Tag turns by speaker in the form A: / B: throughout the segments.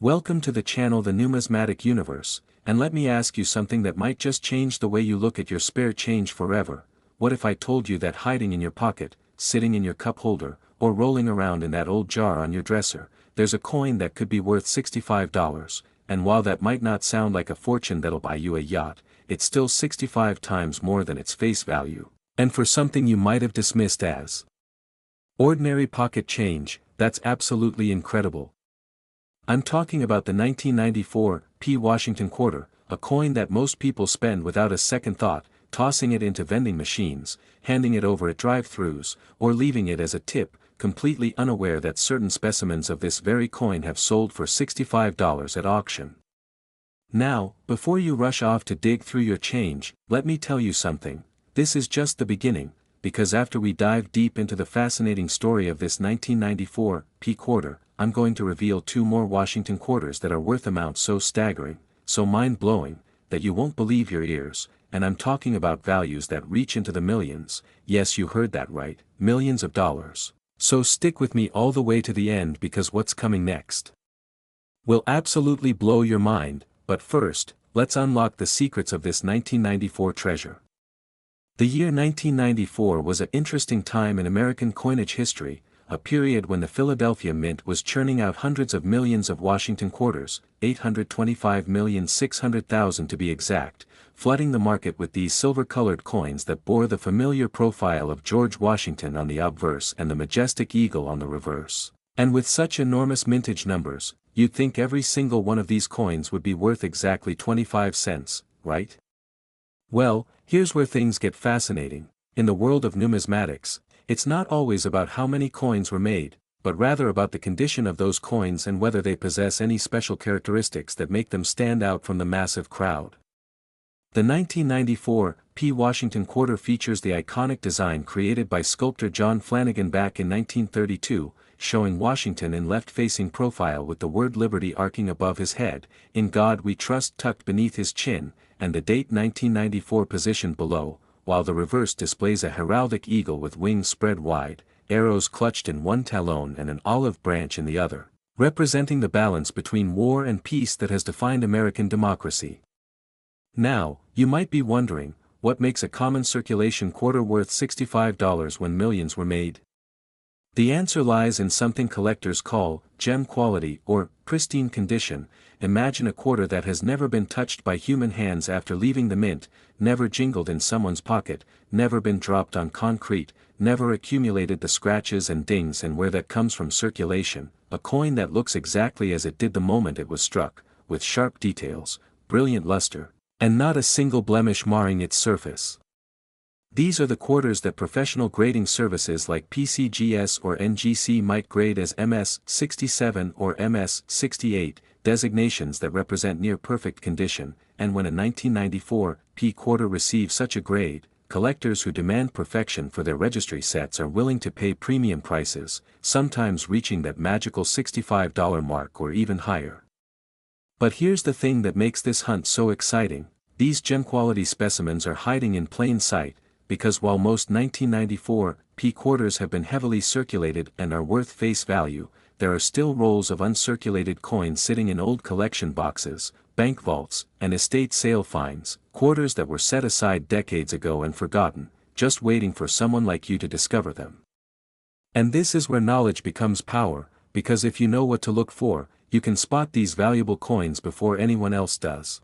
A: Welcome to the channel The Numismatic Universe, and let me ask you something that might just change the way you look at your spare change forever. What if I told you that hiding in your pocket, sitting in your cup holder, or rolling around in that old jar on your dresser, there's a coin that could be worth $65, and while that might not sound like a fortune that'll buy you a yacht, it's still 65 times more than its face value. And for something you might have dismissed as ordinary pocket change, that's absolutely incredible. I'm talking about the 1994 P. Washington quarter, a coin that most people spend without a second thought, tossing it into vending machines, handing it over at drive-thrus, or leaving it as a tip, completely unaware that certain specimens of this very coin have sold for $65 at auction. Now, before you rush off to dig through your change, let me tell you something. This is just the beginning, because after we dive deep into the fascinating story of this 1994 P quarter, I'm going to reveal two more Washington quarters that are worth amounts so staggering, so mind-blowing, that you won't believe your ears, and I'm talking about values that reach into the millions. Yes, you heard that right, millions of dollars. So stick with me all the way to the end because what's coming next will absolutely blow your mind, but first, let's unlock the secrets of this 1994 treasure. The year 1994 was an interesting time in American coinage history, a period when the Philadelphia Mint was churning out hundreds of millions of Washington quarters, 825,600,000 to be exact, flooding the market with these silver-colored coins that bore the familiar profile of George Washington on the obverse and the majestic eagle on the reverse. And with such enormous mintage numbers, you'd think every single one of these coins would be worth exactly 25 cents, right? Well, here's where things get fascinating. In the world of numismatics, it's not always about how many coins were made, but rather about the condition of those coins and whether they possess any special characteristics that make them stand out from the massive crowd. The 1994 P. Washington quarter features the iconic design created by sculptor John Flanagan back in 1932, showing Washington in left-facing profile with the word Liberty arcing above his head, "In God We Trust" tucked beneath his chin, and the date 1994 positioned below, while the reverse displays a heraldic eagle with wings spread wide, arrows clutched in one talon and an olive branch in the other, representing the balance between war and peace that has defined American democracy. Now, you might be wondering, what makes a common circulation quarter worth $65 when millions were made? The answer lies in something collectors call gem quality or pristine condition. Imagine a quarter that has never been touched by human hands after leaving the mint, never jingled in someone's pocket, never been dropped on concrete, never accumulated the scratches and dings and where that comes from circulation, a coin that looks exactly as it did the moment it was struck, with sharp details, brilliant luster, and not a single blemish marring its surface. These are the quarters that professional grading services like PCGS or NGC might grade as MS-67 or MS-68, designations that represent near-perfect condition, and when a 1994 P quarter receives such a grade, collectors who demand perfection for their registry sets are willing to pay premium prices, sometimes reaching that magical $65 mark or even higher. But here's the thing that makes this hunt so exciting: these gem-quality specimens are hiding in plain sight, because while most 1994 P quarters have been heavily circulated and are worth face value, there are still rolls of uncirculated coins sitting in old collection boxes, bank vaults, and estate sale finds, quarters that were set aside decades ago and forgotten, just waiting for someone like you to discover them. And this is where knowledge becomes power, because if you know what to look for, you can spot these valuable coins before anyone else does.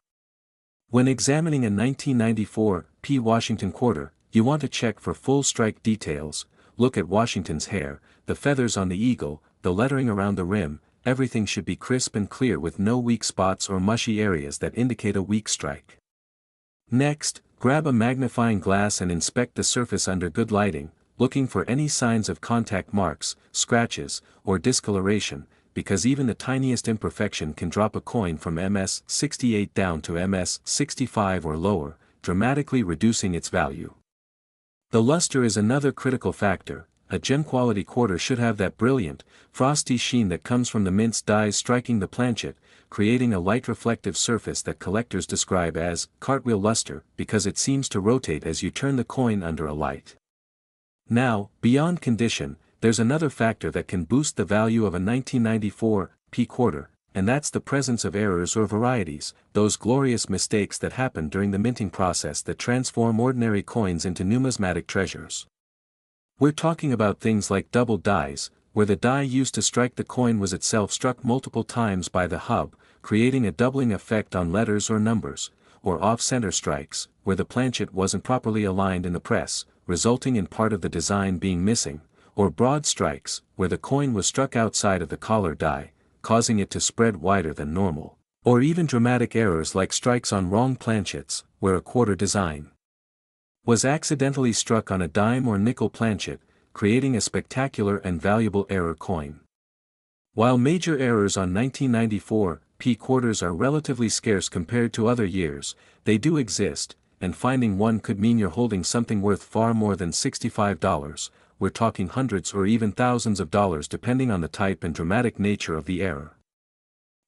A: When examining a 1994 P. Washington quarter, you want to check for full strike details. Look at Washington's hair, the feathers on the eagle, the lettering around the rim. Everything should be crisp and clear with no weak spots or mushy areas that indicate a weak strike. Next, grab a magnifying glass and inspect the surface under good lighting, looking for any signs of contact marks, scratches, or discoloration, because even the tiniest imperfection can drop a coin from MS-68 down to MS-65 or lower, dramatically reducing its value. The luster is another critical factor. A gem-quality quarter should have that brilliant, frosty sheen that comes from the mint's dyes striking the planchet, creating a light reflective surface that collectors describe as cartwheel luster because it seems to rotate as you turn the coin under a light. Now, beyond condition, there's another factor that can boost the value of a 1994 P quarter, and that's the presence of errors or varieties, those glorious mistakes that happen during the minting process that transform ordinary coins into numismatic treasures. We're talking about things like double dies, where the die used to strike the coin was itself struck multiple times by the hub, creating a doubling effect on letters or numbers, or off-center strikes, where the planchet wasn't properly aligned in the press, resulting in part of the design being missing, or broad strikes, where the coin was struck outside of the collar die, causing it to spread wider than normal, or even dramatic errors like strikes on wrong planchets, where a quarter design was accidentally struck on a dime or nickel planchet, creating a spectacular and valuable error coin. While major errors on 1994 P quarters are relatively scarce compared to other years, they do exist, and finding one could mean you're holding something worth far more than $65, we're talking hundreds or even thousands of dollars depending on the type and dramatic nature of the error.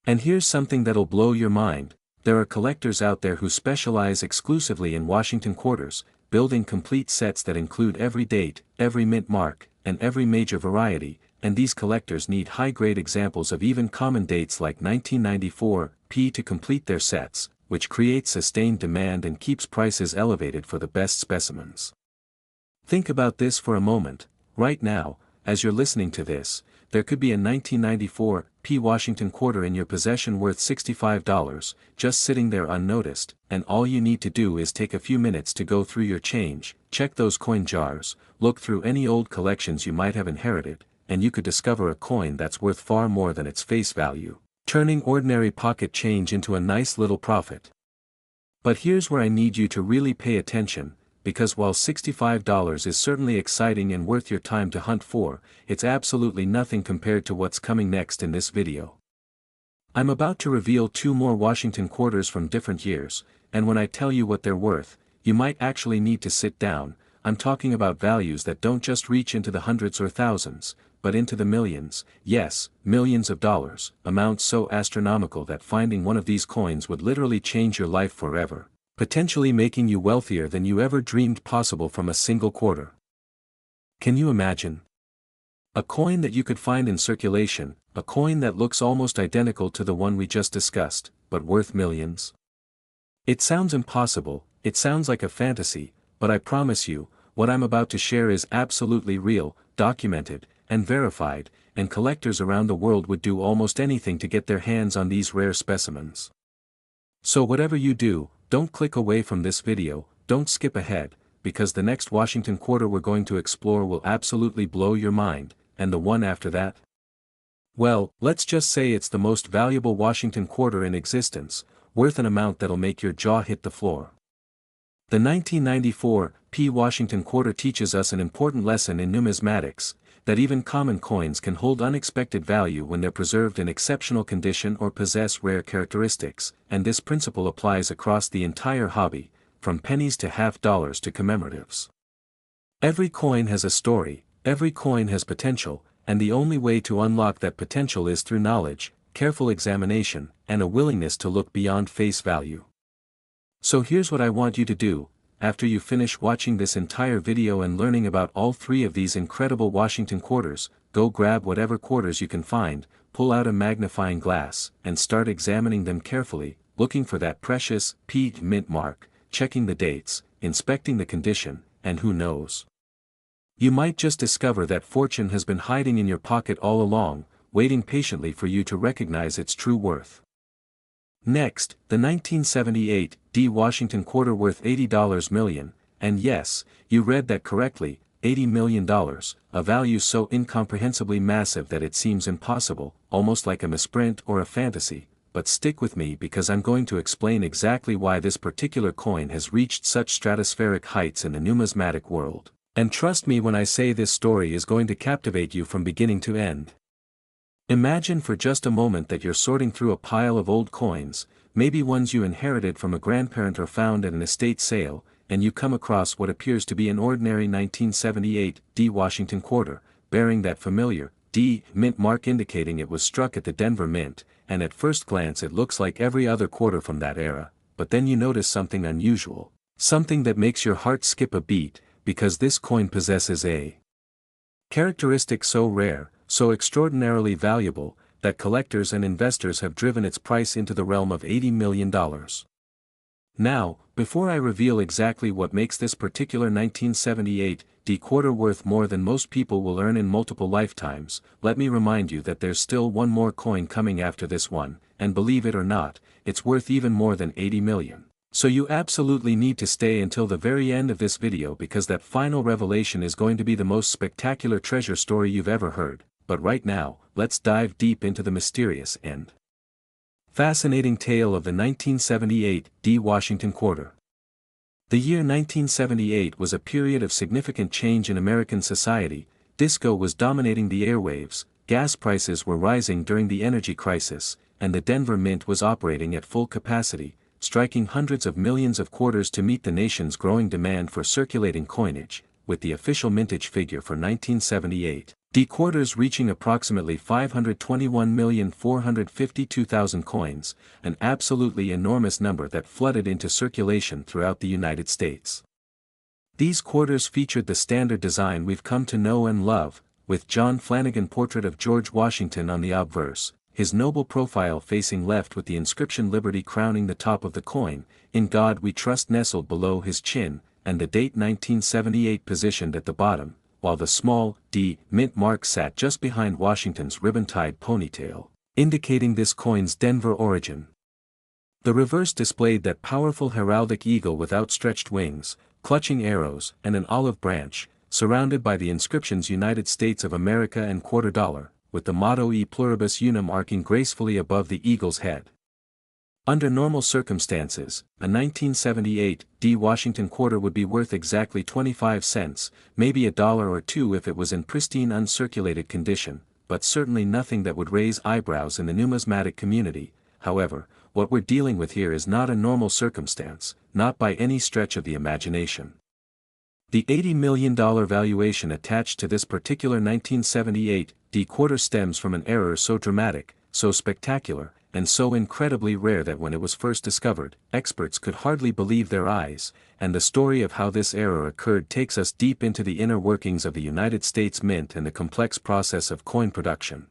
A: And here's something that'll blow your mind: there are collectors out there who specialize exclusively in Washington quarters, building complete sets that include every date, every mint mark, and every major variety, and these collectors need high-grade examples of even common dates like 1994 P to complete their sets, which creates sustained demand and keeps prices elevated for the best specimens. Think about this for a moment. Right now, as you're listening to this, there could be a 1994 P Washington quarter in your possession worth $65, just sitting there unnoticed, and all you need to do is take a few minutes to go through your change, check those coin jars, look through any old collections you might have inherited, and you could discover a coin that's worth far more than its face value, turning ordinary pocket change into a nice little profit. But here's where I need you to really pay attention, because while $65 is certainly exciting and worth your time to hunt for, it's absolutely nothing compared to what's coming next in this video. I'm about to reveal two more Washington quarters from different years, and when I tell you what they're worth, you might actually need to sit down. I'm talking about values that don't just reach into the hundreds or thousands, but into the millions, yes, millions of dollars, amounts so astronomical that finding one of these coins would literally change your life forever, potentially making you wealthier than you ever dreamed possible from a single quarter. Can you imagine? A coin that you could find in circulation, a coin that looks almost identical to the one we just discussed, but worth millions? It sounds impossible, it sounds like a fantasy, but I promise you, what I'm about to share is absolutely real, documented, and verified, and collectors around the world would do almost anything to get their hands on these rare specimens. So whatever you do, don't click away from this video, don't skip ahead, because the next Washington quarter we're going to explore will absolutely blow your mind, and the one after that? Well, let's just say it's the most valuable Washington quarter in existence, worth an amount that'll make your jaw hit the floor. The 1994 P Washington quarter teaches us an important lesson in numismatics, that even common coins can hold unexpected value when they're preserved in exceptional condition or possess rare characteristics, and this principle applies across the entire hobby, from pennies to half dollars to commemoratives. Every coin has a story, every coin has potential, and the only way to unlock that potential is through knowledge, careful examination, and a willingness to look beyond face value. So here's what I want you to do. After you finish watching this entire video and learning about all three of these incredible Washington quarters, go grab whatever quarters you can find, pull out a magnifying glass, and start examining them carefully, looking for that precious P mint mark, checking the dates, inspecting the condition, and who knows? You might just discover that fortune has been hiding in your pocket all along, waiting patiently for you to recognize its true worth. Next, the 1978 D Washington quarter worth $80 million, and yes, you read that correctly, $80 million, a value so incomprehensibly massive that it seems impossible, almost like a misprint or a fantasy, but stick with me because I'm going to explain exactly why this particular coin has reached such stratospheric heights in the numismatic world, and trust me when I say this story is going to captivate you from beginning to end. Imagine for just a moment that you're sorting through a pile of old coins, maybe ones you inherited from a grandparent or found at an estate sale, and you come across what appears to be an ordinary 1978 D Washington quarter, bearing that familiar D mint mark indicating it was struck at the Denver Mint, and at first glance it looks like every other quarter from that era, but then you notice something unusual, something that makes your heart skip a beat, because this coin possesses a characteristic so rare, so extraordinarily valuable, that collectors and investors have driven its price into the realm of $80 million. Now, before I reveal exactly what makes this particular 1978 D quarter worth more than most people will earn in multiple lifetimes, let me remind you that there's still one more coin coming after this one, and believe it or not, it's worth even more than 80 million. So you absolutely need to stay until the very end of this video because that final revelation is going to be the most spectacular treasure story you've ever heard. But right now, let's dive deep into the mysterious and fascinating tale of the 1978 D Washington quarter. The year 1978 was a period of significant change in American society. Disco was dominating the airwaves, gas prices were rising during the energy crisis, and the Denver Mint was operating at full capacity, striking hundreds of millions of quarters to meet the nation's growing demand for circulating coinage, with the official mintage figure for 1978 D quarters reaching approximately 521,452,000 coins, an absolutely enormous number that flooded into circulation throughout the United States. These quarters featured the standard design we've come to know and love, with John Flanagan portrait of George Washington on the obverse, his noble profile facing left with the inscription Liberty crowning the top of the coin, In God We Trust nestled below his chin, and the date 1978 positioned at the bottom, while the small D mint mark sat just behind Washington's ribbon-tied ponytail, indicating this coin's Denver origin. The reverse displayed that powerful heraldic eagle with outstretched wings, clutching arrows, and an olive branch, surrounded by the inscriptions United States of America and quarter dollar, with the motto E pluribus unum arcing gracefully above the eagle's head. Under normal circumstances, a 1978 D Washington quarter would be worth exactly 25 cents, maybe $1 or $2 if it was in pristine uncirculated condition, but certainly nothing that would raise eyebrows in the numismatic community. However, what we're dealing with here is not a normal circumstance, not by any stretch of the imagination. The $80 million valuation attached to this particular 1978 D quarter stems from an error so dramatic, so spectacular, and so incredibly rare that when it was first discovered, experts could hardly believe their eyes, and the story of how this error occurred takes us deep into the inner workings of the United States Mint and the complex process of coin production.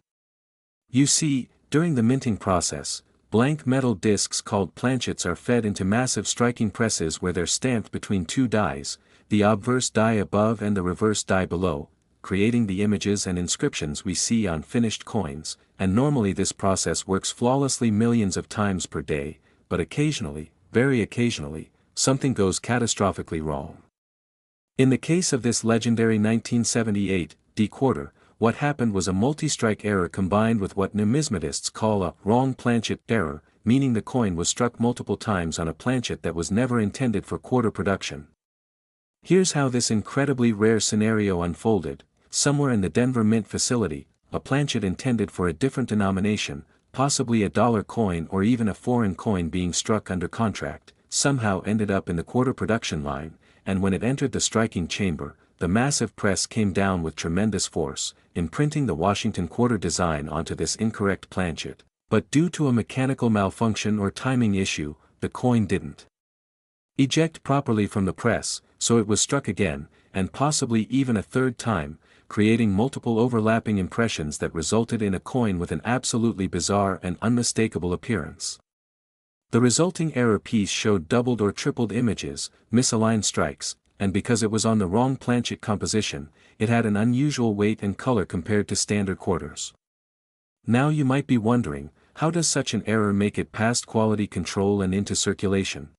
A: You see, during the minting process, blank metal discs called planchets are fed into massive striking presses where they're stamped between two dies, the obverse die above and the reverse die below, creating the images and inscriptions we see on finished coins, and normally this process works flawlessly millions of times per day, but occasionally, very occasionally, something goes catastrophically wrong. In the case of this legendary 1978 D quarter, what happened was a multi-strike error combined with what numismatists call a wrong planchet error, meaning the coin was struck multiple times on a planchet that was never intended for quarter production. Here's how this incredibly rare scenario unfolded. Somewhere in the Denver Mint facility, a planchet intended for a different denomination, possibly a dollar coin or even a foreign coin being struck under contract, somehow ended up in the quarter production line, and when it entered the striking chamber, the massive press came down with tremendous force, imprinting the Washington quarter design onto this incorrect planchet. But due to a mechanical malfunction or timing issue, the coin didn't eject properly from the press, so it was struck again, and possibly even a third time, creating multiple overlapping impressions that resulted in a coin with an absolutely bizarre and unmistakable appearance. The resulting error piece showed doubled or tripled images, misaligned strikes, and because it was on the wrong planchet composition, it had an unusual weight and color compared to standard quarters. Now you might be wondering, how does such an error make it past quality control and into circulation?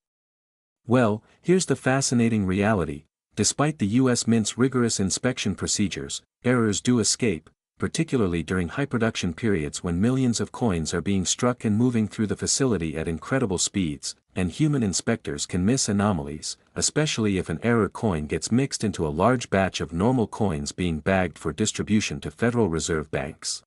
A: Well, here's the fascinating reality. Despite the U.S. Mint's rigorous inspection procedures, errors do escape, particularly during high production periods when millions of coins are being struck and moving through the facility at incredible speeds, and human inspectors can miss anomalies, especially if an error coin gets mixed into a large batch of normal coins being bagged for distribution to Federal Reserve banks.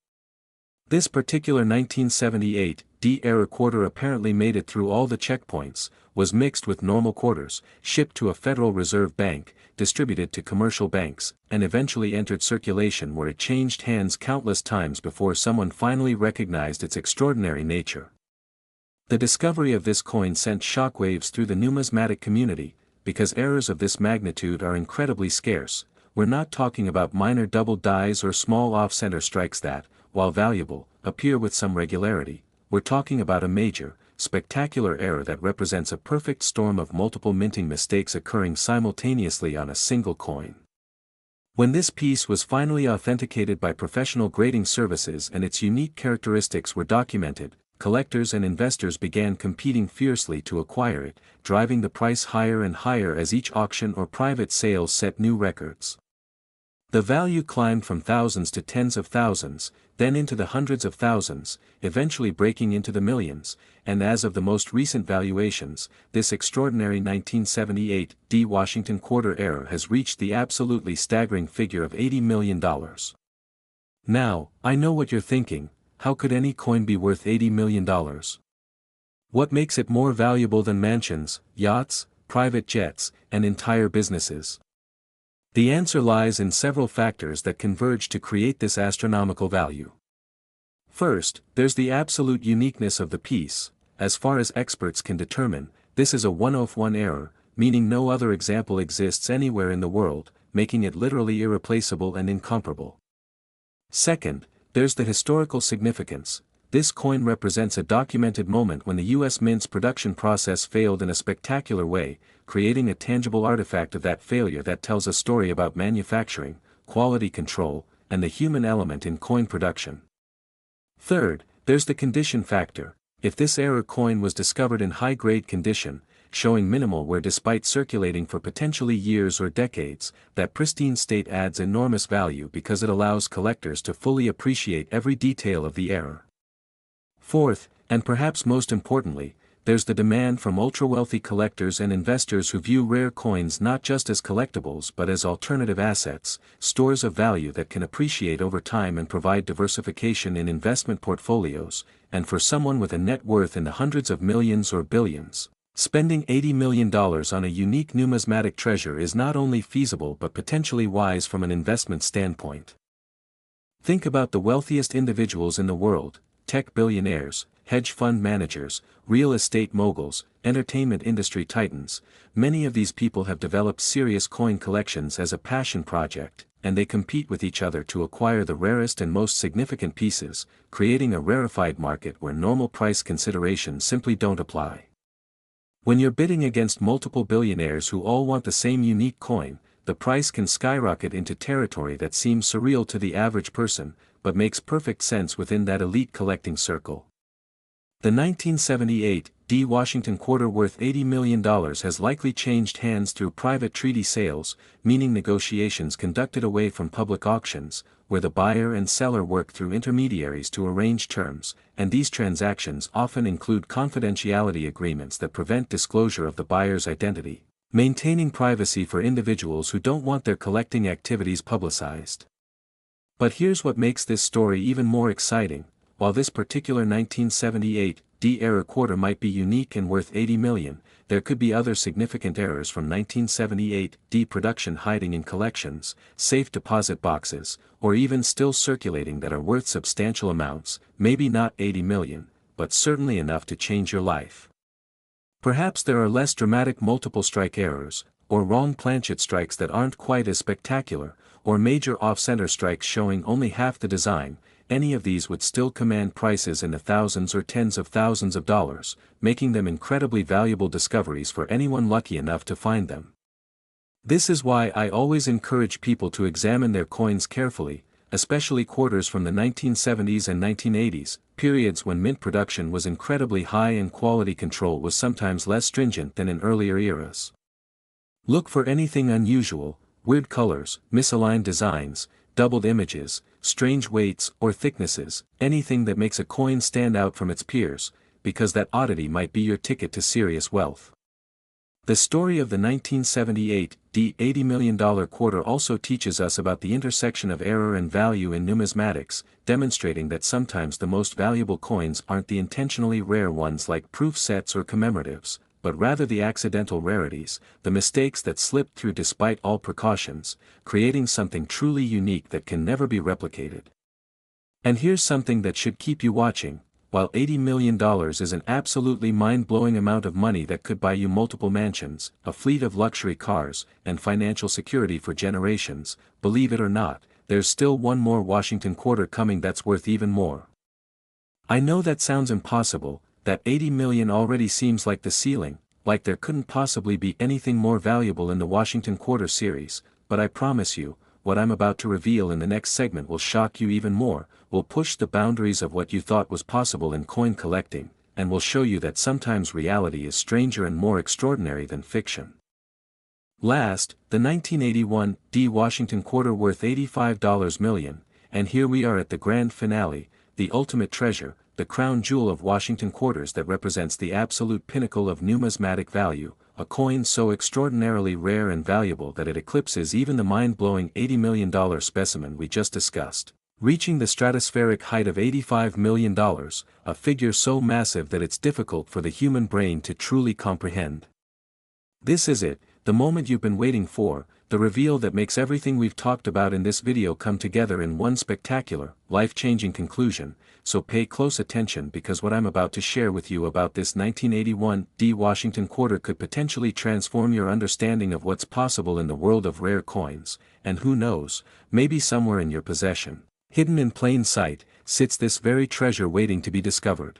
A: This particular 1978 D error quarter apparently made it through all the checkpoints, was mixed with normal quarters, shipped to a Federal Reserve bank, distributed to commercial banks, and eventually entered circulation where it changed hands countless times before someone finally recognized its extraordinary nature. The discovery of this coin sent shockwaves through the numismatic community, because errors of this magnitude are incredibly scarce. We're not talking about minor double dies or small off-center strikes that, while valuable, appear with some regularity, we're talking about a major, spectacular error that represents a perfect storm of multiple minting mistakes occurring simultaneously on a single coin. When this piece was finally authenticated by professional grading services and its unique characteristics were documented, collectors and investors began competing fiercely to acquire it, driving the price higher and higher as each auction or private sale set new records. The value climbed from thousands to tens of thousands, then into the hundreds of thousands, eventually breaking into the millions, and as of the most recent valuations, this extraordinary 1978 D Washington quarter error has reached the absolutely staggering figure of $80 million. Now, I know what you're thinking: how could any coin be worth $80 million? What makes it more valuable than mansions, yachts, private jets, and entire businesses? The answer lies in several factors that converge to create this astronomical value. First, there's the absolute uniqueness of the piece. As far as experts can determine, this is a one-of-one error, meaning no other example exists anywhere in the world, making it literally irreplaceable and incomparable. Second, there's the historical significance. This coin represents a documented moment when the U.S. Mint's production process failed in a spectacular way, creating a tangible artifact of that failure that tells a story about manufacturing, quality control, and the human element in coin production. Third, there's the condition factor. If this error coin was discovered in high-grade condition, showing minimal wear despite circulating for potentially years or decades, that pristine state adds enormous value because it allows collectors to fully appreciate every detail of the error. Fourth, and perhaps most importantly, there's the demand from ultra-wealthy collectors and investors who view rare coins not just as collectibles but as alternative assets, stores of value that can appreciate over time and provide diversification in investment portfolios. And for someone with a net worth in the hundreds of millions or billions, spending $80 million on a unique numismatic treasure is not only feasible but potentially wise from an investment standpoint. Think about the wealthiest individuals in the world: tech billionaires, hedge fund managers, real estate moguls, entertainment industry titans. Many of these people have developed serious coin collections as a passion project, and they compete with each other to acquire the rarest and most significant pieces, creating a rarefied market where normal price considerations simply don't apply. When you're bidding against multiple billionaires who all want the same unique coin, the price can skyrocket into territory that seems surreal to the average person, but makes perfect sense within that elite collecting circle. The 1978 D Washington quarter worth $80 million has likely changed hands through private treaty sales, meaning negotiations conducted away from public auctions, where the buyer and seller work through intermediaries to arrange terms, and these transactions often include confidentiality agreements that prevent disclosure of the buyer's identity, maintaining privacy for individuals who don't want their collecting activities publicized. But here's what makes this story even more exciting. While this particular 1978 D error quarter might be unique and worth $80 million, there could be other significant errors from 1978 D production hiding in collections, safe deposit boxes, or even still circulating that are worth substantial amounts, maybe not $80 million, but certainly enough to change your life. Perhaps there are less dramatic multiple strike errors, or wrong planchet strikes that aren't quite as spectacular, or major off-center strikes showing only half the design. Any of these would still command prices in the thousands or tens of thousands of dollars, making them incredibly valuable discoveries for anyone lucky enough to find them. This is why I always encourage people to examine their coins carefully, especially quarters from the 1970s and 1980s, periods when mint production was incredibly high and quality control was sometimes less stringent than in earlier eras. Look for anything unusual: weird colors, misaligned designs, doubled images, strange weights or thicknesses, anything that makes a coin stand out from its peers, because that oddity might be your ticket to serious wealth. The story of the 1978 D $80 million quarter also teaches us about the intersection of error and value in numismatics, demonstrating that sometimes the most valuable coins aren't the intentionally rare ones like proof sets or commemoratives, but rather the accidental rarities, the mistakes that slip through despite all precautions, creating something truly unique that can never be replicated. And here's something that should keep you watching: while $80 million is an absolutely mind-blowing amount of money that could buy you multiple mansions, a fleet of luxury cars, and financial security for generations, believe it or not, there's still one more Washington quarter coming that's worth even more. I know that sounds impossible, that 80 million already seems like the ceiling, like there couldn't possibly be anything more valuable in the Washington quarter series, but I promise you, what I'm about to reveal in the next segment will shock you even more, will push the boundaries of what you thought was possible in coin collecting, and will show you that sometimes reality is stranger and more extraordinary than fiction. Last, the 1981 D Washington quarter worth $85 million, and here we are at the grand finale, the ultimate treasure, the crown jewel of Washington quarters that represents the absolute pinnacle of numismatic value, a coin so extraordinarily rare and valuable that it eclipses even the mind-blowing $80 million specimen we just discussed, reaching the stratospheric height of $85 million, a figure so massive that it's difficult for the human brain to truly comprehend. This is it, the moment you've been waiting for, the reveal that makes everything we've talked about in this video come together in one spectacular, life-changing conclusion, so pay close attention because what I'm about to share with you about this 1981 D Washington quarter could potentially transform your understanding of what's possible in the world of rare coins, and who knows, maybe somewhere in your possession, hidden in plain sight, sits this very treasure waiting to be discovered.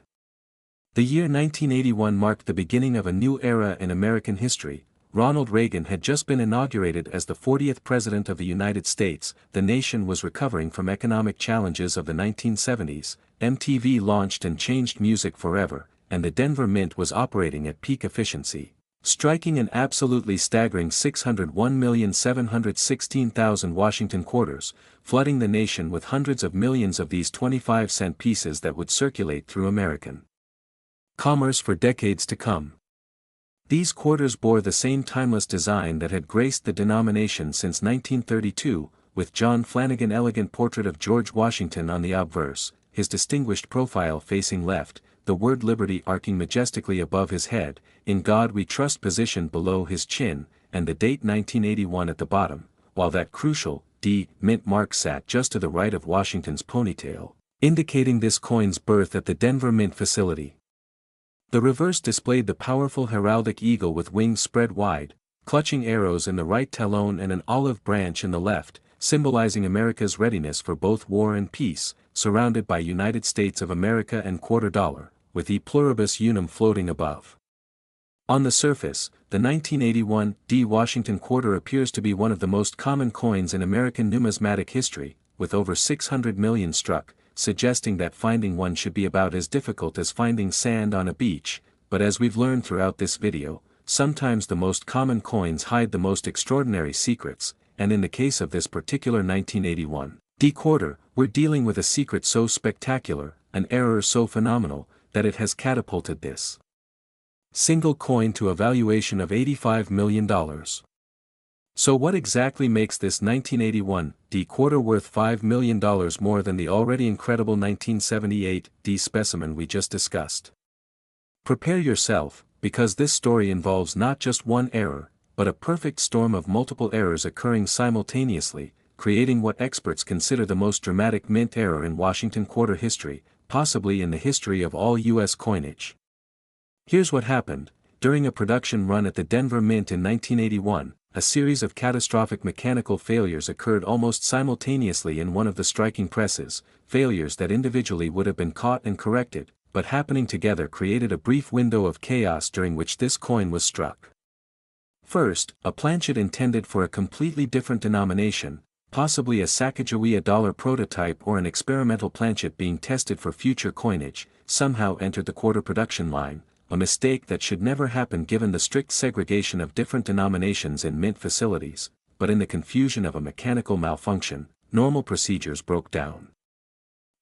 A: The year 1981 marked the beginning of a new era in American history. Ronald Reagan had just been inaugurated as the 40th President of the United States, the nation was recovering from economic challenges of the 1970s, MTV launched and changed music forever, and the Denver Mint was operating at peak efficiency, striking an absolutely staggering 601,716,000 Washington quarters, flooding the nation with hundreds of millions of these 25-cent pieces that would circulate through American commerce for decades to come. These quarters bore the same timeless design that had graced the denomination since 1932, with John Flanagan's elegant portrait of George Washington on the obverse, his distinguished profile facing left, the word liberty arcing majestically above his head, in God we trust positioned below his chin, and the date 1981 at the bottom, while that crucial D mint mark sat just to the right of Washington's ponytail, indicating this coin's birth at the Denver Mint facility. The reverse displayed the powerful heraldic eagle with wings spread wide, clutching arrows in the right talon and an olive branch in the left, symbolizing America's readiness for both war and peace, surrounded by United States of America and quarter dollar, with E pluribus unum floating above. On the surface, the 1981 D Washington quarter appears to be one of the most common coins in American numismatic history, with over 600 million struck, suggesting that finding one should be about as difficult as finding sand on a beach, but as we've learned throughout this video, sometimes the most common coins hide the most extraordinary secrets, and in the case of this particular 1981 D quarter, we're dealing with a secret so spectacular, an error so phenomenal, that it has catapulted this single coin to a valuation of $85 million. So what exactly makes this 1981 D quarter worth $5 million more than the already incredible 1978 D specimen we just discussed? Prepare yourself, because this story involves not just one error, but a perfect storm of multiple errors occurring simultaneously, creating what experts consider the most dramatic mint error in Washington quarter history, possibly in the history of all U.S. coinage. Here's what happened. During a production run at the Denver Mint in 1981, a series of catastrophic mechanical failures occurred almost simultaneously in one of the striking presses, failures that individually would have been caught and corrected, but happening together created a brief window of chaos during which this coin was struck. First, a planchet intended for a completely different denomination, possibly a Sacagawea dollar prototype or an experimental planchet being tested for future coinage, somehow entered the quarter production line, a mistake that should never happen given the strict segregation of different denominations in mint facilities, but in the confusion of a mechanical malfunction, normal procedures broke down.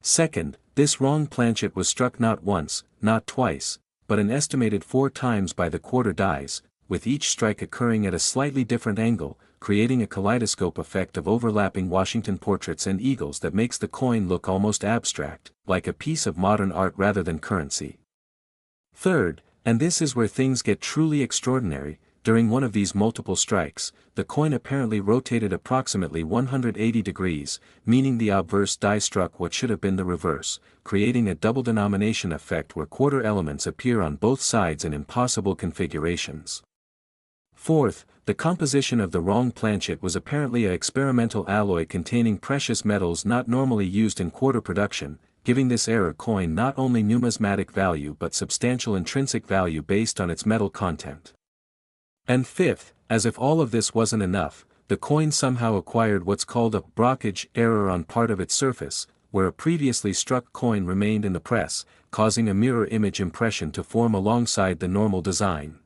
A: Second, this wrong planchet was struck not once, not twice, but an estimated 4 times by the quarter dies, with each strike occurring at a slightly different angle, creating a kaleidoscope effect of overlapping Washington portraits and eagles that makes the coin look almost abstract, like a piece of modern art rather than currency. Third, and this is where things get truly extraordinary, during one of these multiple strikes, the coin apparently rotated approximately 180 degrees, meaning the obverse die struck what should have been the reverse, creating a double denomination effect where quarter elements appear on both sides in impossible configurations. Fourth, the composition of the wrong planchet was apparently an experimental alloy containing precious metals not normally used in quarter production, giving this error coin not only numismatic value but substantial intrinsic value based on its metal content. And fifth, as if all of this wasn't enough, the coin somehow acquired what's called a blockage error on part of its surface, where a previously struck coin remained in the press, causing a mirror image impression to form alongside the normal design.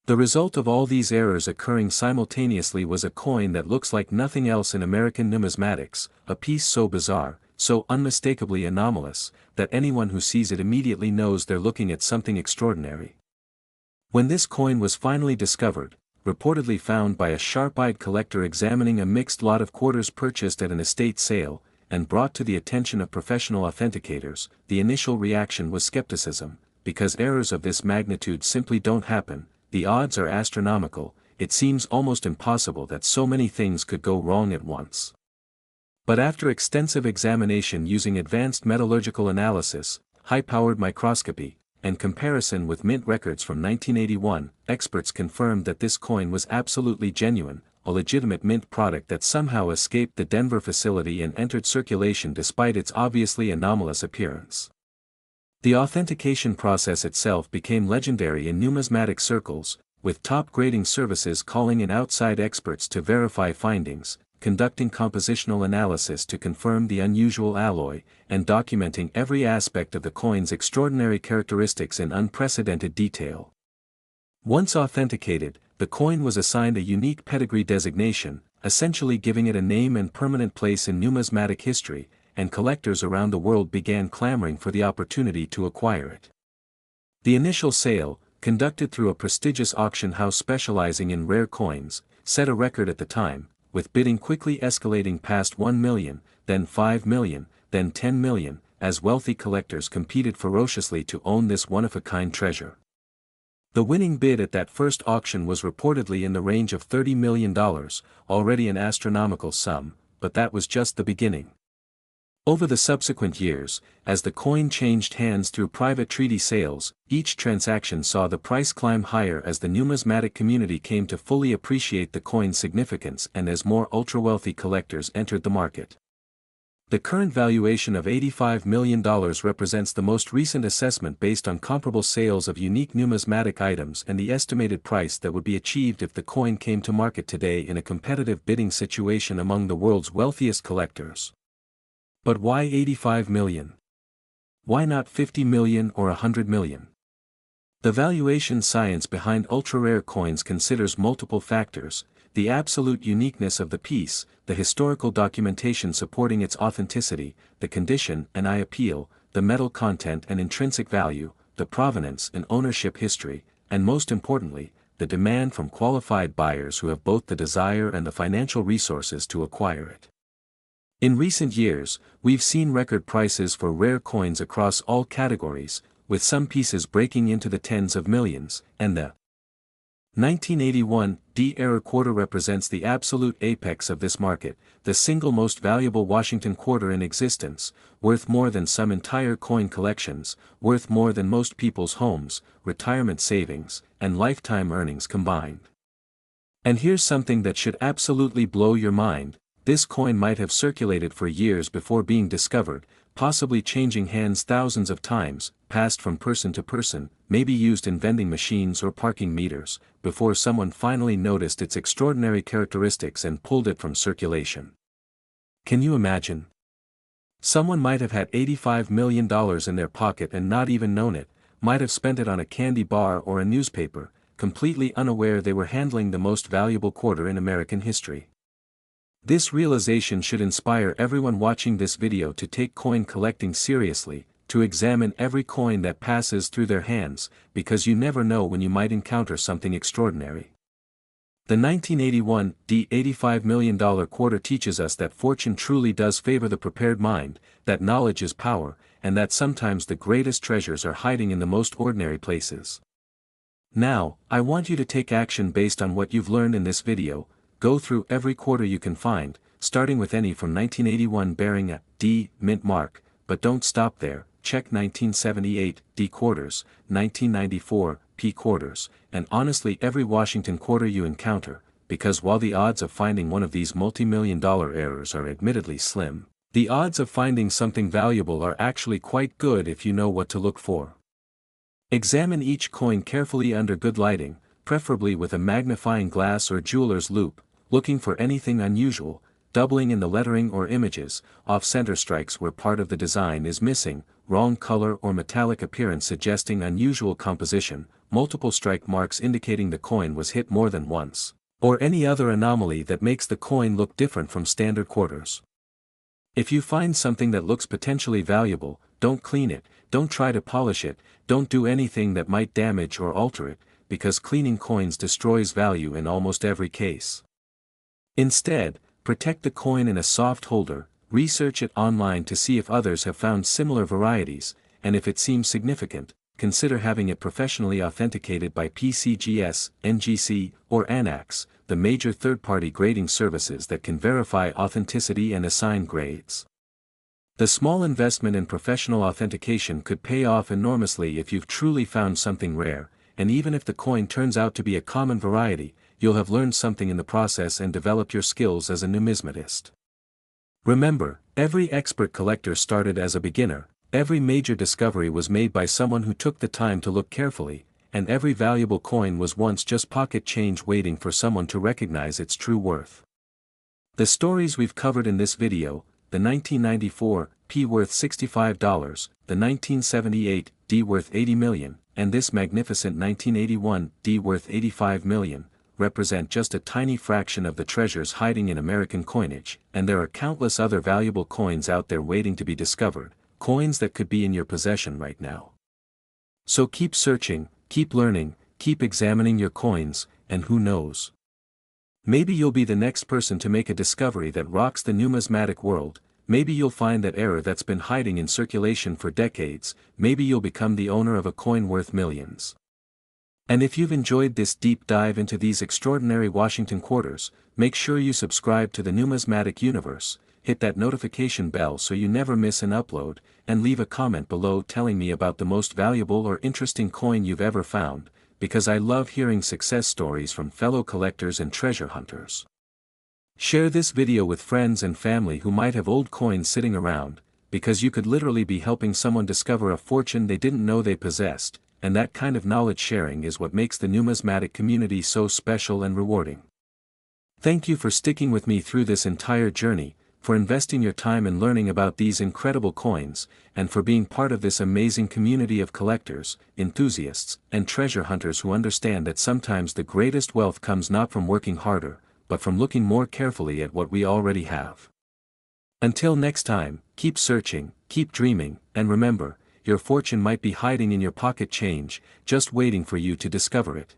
A: The result of all these errors occurring simultaneously was a coin that looks like nothing else in American numismatics, a piece so bizarre, so unmistakably anomalous, that anyone who sees it immediately knows they're looking at something extraordinary. When this coin was finally discovered, reportedly found by a sharp-eyed collector examining a mixed lot of quarters purchased at an estate sale, and brought to the attention of professional authenticators, the initial reaction was skepticism, because errors of this magnitude simply don't happen. The odds are astronomical, it seems almost impossible that so many things could go wrong at once. But after extensive examination using advanced metallurgical analysis, high-powered microscopy, and comparison with mint records from 1981, experts confirmed that this coin was absolutely genuine, a legitimate mint product that somehow escaped the Denver facility and entered circulation despite its obviously anomalous appearance. The authentication process itself became legendary in numismatic circles, with top grading services calling in outside experts to verify findings, conducting compositional analysis to confirm the unusual alloy, and documenting every aspect of the coin's extraordinary characteristics in unprecedented detail. Once authenticated, the coin was assigned a unique pedigree designation, essentially giving it a name and permanent place in numismatic history, and collectors around the world began clamoring for the opportunity to acquire it. The initial sale, conducted through a prestigious auction house specializing in rare coins, set a record at the time, with bidding quickly escalating past 1 million, then 5 million, then 10 million, as wealthy collectors competed ferociously to own this one-of-a-kind treasure. The winning bid at that first auction was reportedly in the range of $30 million, already an astronomical sum, but that was just the beginning. Over the subsequent years, as the coin changed hands through private treaty sales, each transaction saw the price climb higher as the numismatic community came to fully appreciate the coin's significance and as more ultra-wealthy collectors entered the market. The current valuation of $85 million represents the most recent assessment based on comparable sales of unique numismatic items and the estimated price that would be achieved if the coin came to market today in a competitive bidding situation among the world's wealthiest collectors. But why 85 million? Why not 50 million or 100 million? The valuation science behind ultra-rare coins considers multiple factors: the absolute uniqueness of the piece, the historical documentation supporting its authenticity, the condition and appeal, the metal content and intrinsic value, the provenance and ownership history, and most importantly, the demand from qualified buyers who have both the desire and the financial resources to acquire it. In recent years, we've seen record prices for rare coins across all categories, with some pieces breaking into the tens of millions, and the 1981 D-era quarter represents the absolute apex of this market, the single most valuable Washington quarter in existence, worth more than some entire coin collections, worth more than most people's homes, retirement savings, and lifetime earnings combined. And here's something that should absolutely blow your mind: this coin might have circulated for years before being discovered, possibly changing hands thousands of times, passed from person to person, maybe used in vending machines or parking meters, before someone finally noticed its extraordinary characteristics and pulled it from circulation. Can you imagine? Someone might have had $85 million in their pocket and not even known it, might have spent it on a candy bar or a newspaper, completely unaware they were handling the most valuable quarter in American history. This realization should inspire everyone watching this video to take coin collecting seriously, to examine every coin that passes through their hands, because you never know when you might encounter something extraordinary. The 1981 $85 million quarter teaches us that fortune truly does favor the prepared mind, that knowledge is power, and that sometimes the greatest treasures are hiding in the most ordinary places. Now, I want you to take action based on what you've learned in this video. Go through every quarter you can find, starting with any from 1981 bearing a D mint mark, but don't stop there. check 1978, D quarters, 1994, P quarters, and honestly every Washington quarter you encounter, because while the odds of finding one of these multi-million-dollar errors are admittedly slim, the odds of finding something valuable are actually quite good if you know what to look for. Examine each coin carefully under good lighting, preferably with a magnifying glass or jeweler's loupe, looking for anything unusual, doubling in the lettering or images, off-center strikes where part of the design is missing, wrong color or metallic appearance suggesting unusual composition, multiple strike marks indicating the coin was hit more than once, or any other anomaly that makes the coin look different from standard quarters. If you find something that looks potentially valuable, don't clean it, don't try to polish it, don't do anything that might damage or alter it, because cleaning coins destroys value in almost every case. Instead, protect the coin in a soft holder, research it online to see if others have found similar varieties, and if it seems significant, consider having it professionally authenticated by PCGS, NGC, or ANAX, the major third-party grading services that can verify authenticity and assign grades. The small investment in professional authentication could pay off enormously if you've truly found something rare, and even if the coin turns out to be a common variety, you'll have learned something in the process and developed your skills as a numismatist. Remember, every expert collector started as a beginner, every major discovery was made by someone who took the time to look carefully, and every valuable coin was once just pocket change waiting for someone to recognize its true worth. The stories we've covered in this video, the 1994 P worth $65, the 1978 D worth $80 million, and this magnificent 1981 D worth $85 million, represent just a tiny fraction of the treasures hiding in American coinage, and there are countless other valuable coins out there waiting to be discovered, coins that could be in your possession right now. So keep searching, keep learning, keep examining your coins, and who knows? Maybe you'll be the next person to make a discovery that rocks the numismatic world, maybe you'll find that error that's been hiding in circulation for decades, maybe you'll become the owner of a coin worth millions. And if you've enjoyed this deep dive into these extraordinary Washington quarters, make sure you subscribe to the Numismatic Universe, hit that notification bell so you never miss an upload, and leave a comment below telling me about the most valuable or interesting coin you've ever found, because I love hearing success stories from fellow collectors and treasure hunters. Share this video with friends and family who might have old coins sitting around, because you could literally be helping someone discover a fortune they didn't know they possessed, and that kind of knowledge sharing is what makes the numismatic community so special and rewarding. Thank you for sticking with me through this entire journey, for investing your time in learning about these incredible coins, and for being part of this amazing community of collectors, enthusiasts, and treasure hunters who understand that sometimes the greatest wealth comes not from working harder, but from looking more carefully at what we already have. Until next time, keep searching, keep dreaming, and remember, your fortune might be hiding in your pocket change, just waiting for you to discover it.